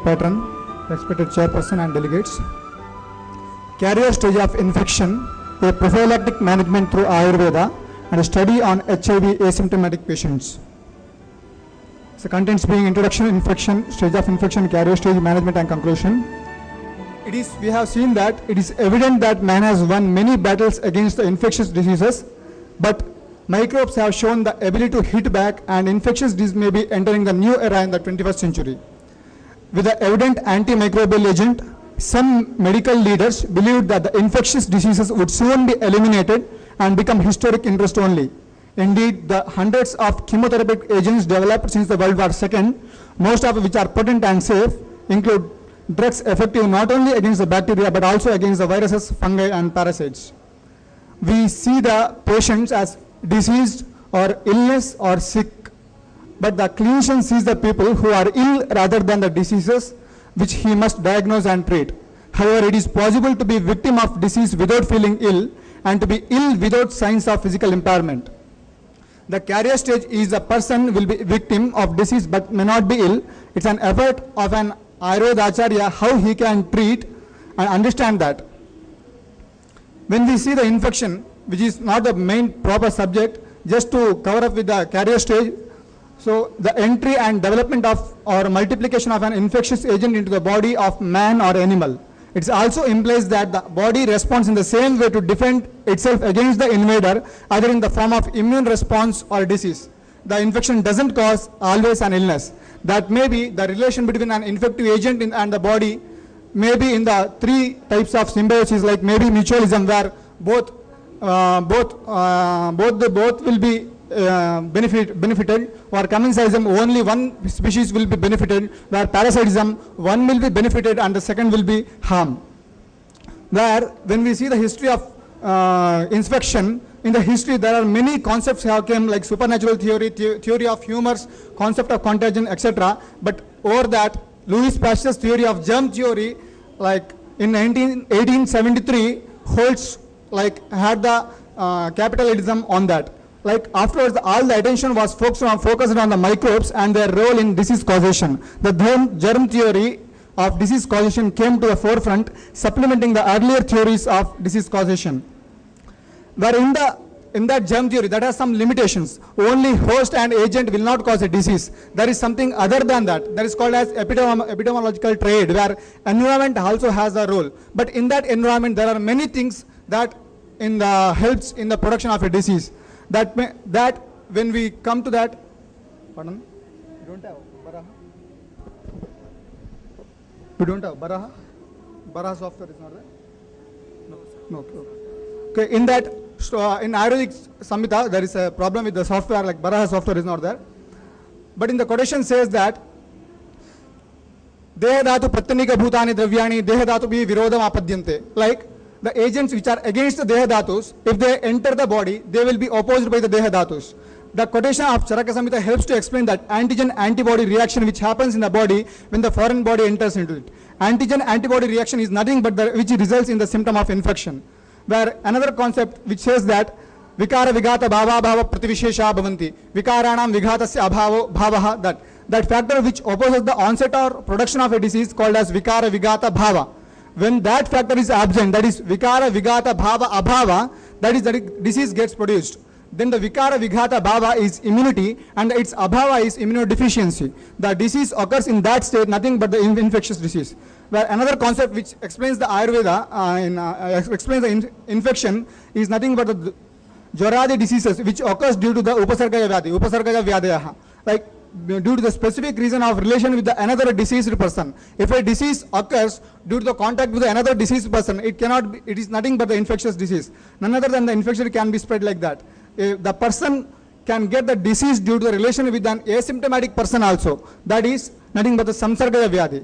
patron, respected chairperson and delegates. Carrier stage of infection, a prophylactic management through Ayurveda, and a study on HIV asymptomatic patients. So contents being introduction, infection, stage of infection, carrier stage, management and conclusion. We have seen that it is evident that man has won many battles against the infectious diseases, but microbes have shown the ability to hit back, and infectious disease may be entering the new era in the 21st century. With the evident antimicrobial agent, some medical leaders believed that the infectious diseases would soon be eliminated and become historic interest only. Indeed, the hundreds of chemotherapeutic agents developed since the World War II, most of which are potent and safe, include drugs effective not only against the bacteria but also against the viruses, fungi and parasites. We see the patients as diseased or illness or sick, but the clinician sees the people who are ill rather than the diseases which he must diagnose and treat. However, it is possible to be victim of disease without feeling ill and to be ill without signs of physical impairment. The carrier stage is the person will be victim of disease but may not be ill. It's an effort of an Ayurveda Acharya how he can treat and understand that. When we see the infection, which is not the main proper subject, just to cover up with the carrier stage, so the entry and development of or multiplication of an infectious agent into the body of man or animal. It also implies that the body responds in the same way to defend itself against the invader, either in the form of immune response or disease. The infection doesn't cause always an illness. That may be the relation between an infective agent and the body, maybe in the three types of symbiosis, like maybe mutualism, where both will be benefited, or commensalism, only one species will be benefited, where parasitism, one will be benefited and the second will be harmed. Where when we see the history of infection, in the history there are many concepts have came, like supernatural theory, theory of humors, concept of contagion, etc. But over that, Louis Pasteur's theory of germ theory, like in 1873, Holtz had the capitalism on that. Like afterwards, all the attention was focused on the microbes and their role in disease causation. The germ theory of disease causation came to the forefront, supplementing the earlier theories of disease causation. Where in that germ theory, that has some limitations. Only host and agent will not cause a disease. There is something other than that. That is called as epidemiological trade, where environment also has a role. But in that environment, there are many things that helps in the production of a disease. That when we come to that, pardon? We don't have Baraha. We don't have Baraha. Baraha software is not there. No. Okay. In that, in Ayurvedic Samhita, there is a problem with the software. Like Baraha software is not there. But in the quotation says that Deha dhatu pratyanika bhutani dravyani Deha dhatu bhi virodham apadyante. Like the agents which are against the Deha Dhatus, if they enter the body, they will be opposed by the Deha Dhatus. The quotation of Charaka Samhita helps to explain that antigen-antibody reaction which happens in the body when the foreign body enters into it. Antigen-antibody reaction is nothing but which results in the symptom of infection. Where another concept which says that Vikara Vigata Bhava Bhava Prativishesha Bhavanti. Vikaranam Vighatasya Abhavo Bhavaha, that factor which opposes the onset or production of a disease called as Vikara Vigata Bhava. When that factor is absent, that is Vikara Vigata Bhava Abhava, that is the disease gets produced. Then the Vikara Vigata Bhava is immunity and its Abhava is immunodeficiency. The disease occurs in that state, nothing but the infectious disease. Where another concept which explains the Ayurveda, explains the infection is nothing but the Jwaradi diseases which occurs due to the Upasargaya Vyadhi, Upasargaya Vyadayaha. Like due to the specific reason of relation with another deceased person. If a disease occurs due to the contact with another deceased person, it is nothing but the infectious disease. None other than the infection can be spread like that. The person can get the disease due to the relation with an asymptomatic person also. That is nothing but the Samsargaya Vyadhi.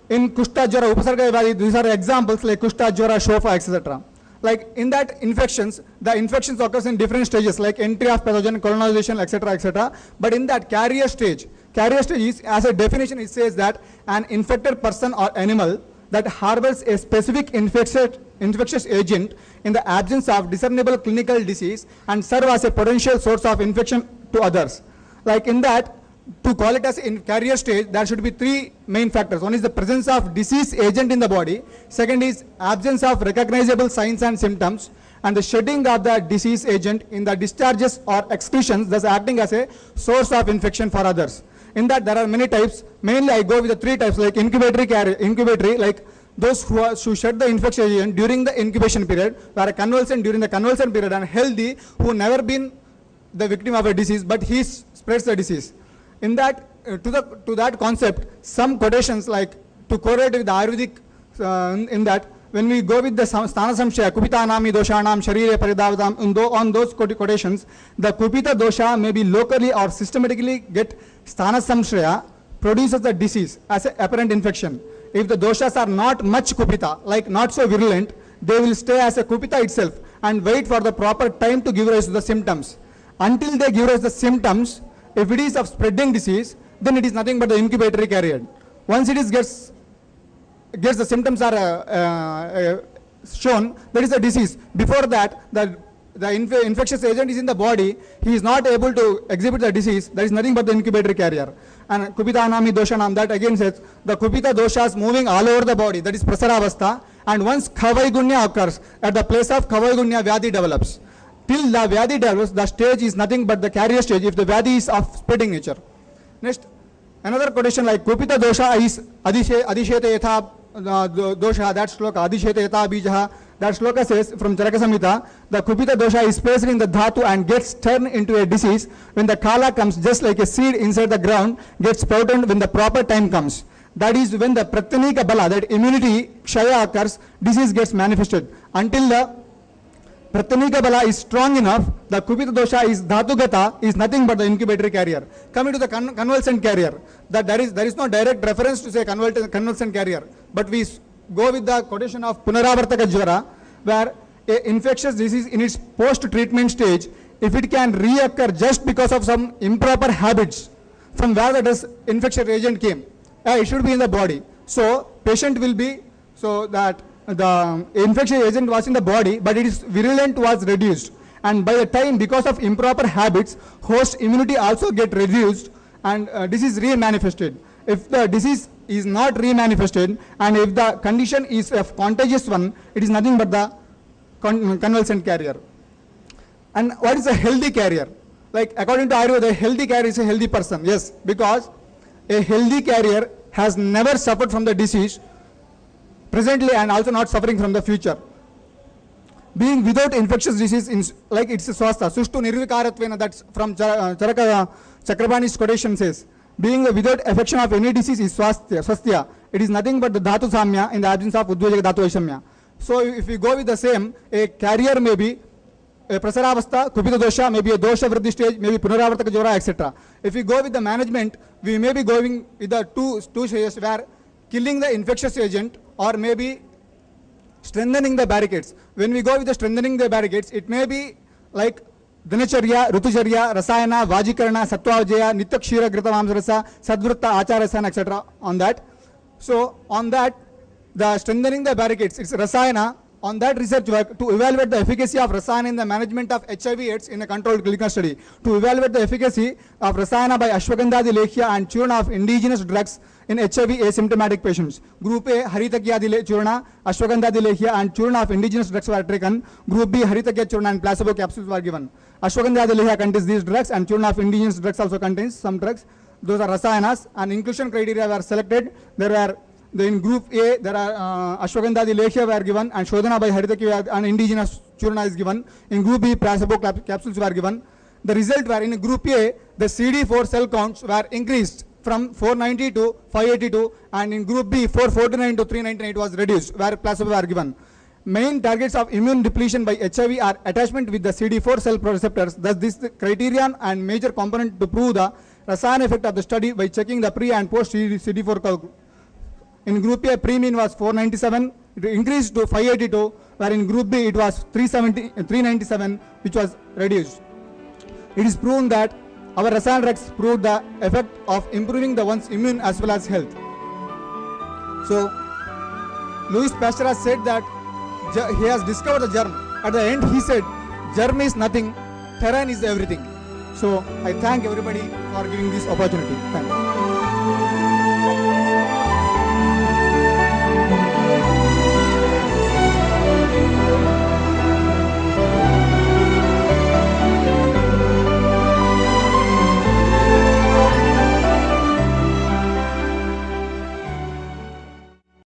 In Kushta Jwara, Upasargaya Vyadhi, these are examples like Kushta Jwara, Shofa, etc. Like in that infections, the infections occurs in different stages, like entry of pathogen, colonization, etc., etc. But in that carrier stage is, as a definition, it says that an infected person or animal that harbors a specific infectious agent in the absence of discernible clinical disease and serve as a potential source of infection to others. Like in that, to call it as in carrier stage, there should be three main factors. One is the presence of disease agent in the body. Second is absence of recognizable signs and symptoms, and the shedding of the disease agent in the discharges or excretions, thus acting as a source of infection for others. In that there are many types. Mainly I go with the three types, like incubatory, like those who shed the infection agent during the incubation period, where a convalescent during the convalescent period, and healthy who never been the victim of a disease, but he spreads the disease. In that, to that concept, some quotations like to correlate with the Ayurvedic, in that when we go with the sthana samshaya, kupita nami doshanam sharire paridavatam, on those quotations, the kupita dosha may be locally or systematically get sthana samshaya produces the disease as an apparent infection. If the doshas are not much kupita, like not so virulent, they will stay as a kupita itself and wait for the proper time to give rise to the symptoms. Until they give rise to the symptoms, if it is of spreading disease, then it is nothing but the incubatory carrier. Once it is gets the symptoms are shown, that is the disease. Before that, the infectious agent is in the body, he is not able to exhibit the disease, that is nothing but the incubatory carrier. And kupita nami doshanam, that again says the kupita doshas moving all over the body, that is prasaravastha, and once kavaigunya occurs, at the place of kavaigunya vyadhi develops. Till the vyadhi develops, the stage is nothing but the carrier stage if the vyadhi is of spreading nature. Next, another quotation like kupita dosha is adishete yatha dosha, that shloka, adishete yatha bijaha, that shloka says from Charaka Samhita, the kupita dosha is placed in the dhatu and gets turned into a disease when the kala comes, just like a seed inside the ground gets sprouted when the proper time comes. That is when the pratyanika bala, that immunity kshaya occurs, disease gets manifested. Until the pratyanika bala is strong enough, the kupita dosha is dhatugata, is nothing but the incubatory carrier. Coming to the convalescent carrier, that there is no direct reference to say convalescent carrier, but we go with the quotation of punaravartaka jvara, where a infectious disease in its post-treatment stage, if it can reoccur just because of some improper habits from where the infection agent came, it should be in the body. So patient will be, so that the infection agent was in the body, but its virulent was reduced, and by the time, because of improper habits, host immunity also get reduced, and disease re-manifested. If the disease is not re-manifested, and if the condition is a contagious one, it is nothing but the convalescent carrier. And what is a healthy carrier? Like according to Ayurveda, a healthy carrier is a healthy person. Yes, because a healthy carrier has never suffered from the disease presently and also not suffering from the future. Being without infectious disease, like it's a swastha, sushtu nirvikarattvena, that's from Charaka Chakrapani's quotation says, being without affection of any disease is swasthya. It is nothing but the dhatu samya in the absence of udvajaka dhatu vaishamya. So if we go with the same, a carrier may be a prasaravastha, kupita dosha, maybe a dosha vriddhi stage, maybe punaravartaka jvara, etc. If we go with the management, we may be going with the two stages where killing the infectious agent or maybe strengthening the barricades. When we go with the strengthening the barricades, it may be like Dinacharya, Rutucharya, Rasayana, Vajikarana, Sattvavajaya, Nitya Kshira Grita Mamsarasa, Sadvrutta, Acharasana, etc. on that. So on that, the strengthening the barricades, it's Rasayana. On that research work to evaluate the efficacy of Rasayana in the management of HIV/AIDS in a controlled clinical study. To evaluate the efficacy of Rasayana by Ashwagandha Lehya and Churna of indigenous drugs in HIV asymptomatic patients. Group A, Haritakya Churna, Ashwagandha Lehya and Churna of indigenous drugs were taken. Group B, Haritakya Churna and placebo capsules were given. Ashwagandha Lehya contains these drugs and Churna of indigenous drugs also contains some drugs. Those are Rasayanas, and inclusion criteria were selected. In group A, there are Ashwagandha Lehya were given and Shodhana by Haritakya and indigenous Churna is given. In group B, placebo capsules were given. The result were in group A, the CD4 cell counts were increased from 490 to 582, and in group B, 449 to 398 was reduced, where placebo were given. Main targets of immune depletion by HIV are attachment with the CD4 cell receptors. Thus, this is the criterion and major component to prove the Rasayana effect of the study by checking the pre and post CD4 curve. In group A, pre-mean was 497, it increased to 582, where in group B it was 397, which was reduced. It is proven that our Rasayana drugs proved the effect of improving the one's immune as well as health. So, Louis Pasteur has said that he has discovered the germ. At the end, he said, germ is nothing, terrain is everything. So I thank everybody for giving this opportunity. Thank you.